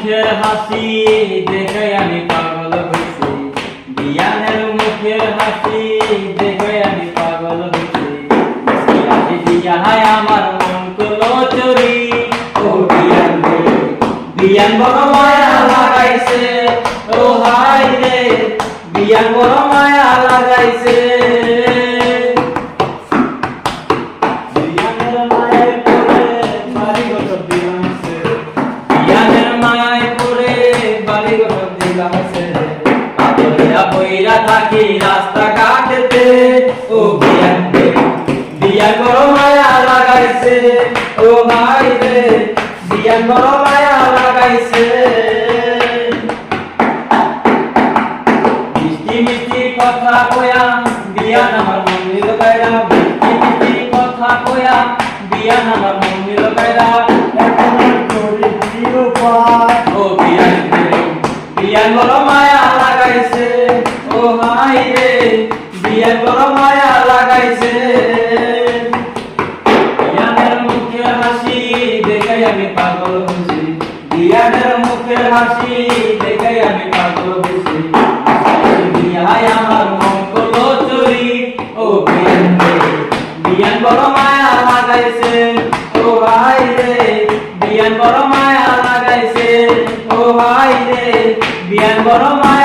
মুখের হাসি দেখে আমি পাগল হইছি, বিয়ানের মুখের হাসি দেখে আমি পাগল হইছি। হাসি দিয়া আমার মন করলো চুরি, ও বিয়ান রে বিয়ান বড় মায়া লাগাইছে, ও হাই রে বিয়ান বড় মায়া লাগাইছে। বইরা থাকি রাস্তা ঘাটেতে, ও বিয়ান রে বিয়ান বড় মায়া লাগাইছে, ও ভাই রে বিয়ান বড় মায়া লাগাইছে। মিষ্টি মিষ্টি কথা কয়া বিয়ান আমার মন নিল কায়রা, মিষ্টি মিষ্টি কথা কয়া বিয়ান আমার মন নিল কায়রা। ও বিয়ান রে বিয়ান বড় মায়া লাগাইছে, ও ভাই রে বিয়ান বড় মায়া লাগাইছে। বিয়ানের মুখের হাসি দেখে আমি পাগল হইছি, বিয়ানের মুখের হাসি দেখে আমি পাগল হইছি। বিয়ায় আমার মন করলো চুরি, ও বিয়ান রে বিয়ান বড় মায়া লাগাইছে, ও ভাই রে বিয়ান বড় মায়া লাগাইছে, ও ভাই রে বিয়ান বড় মায়া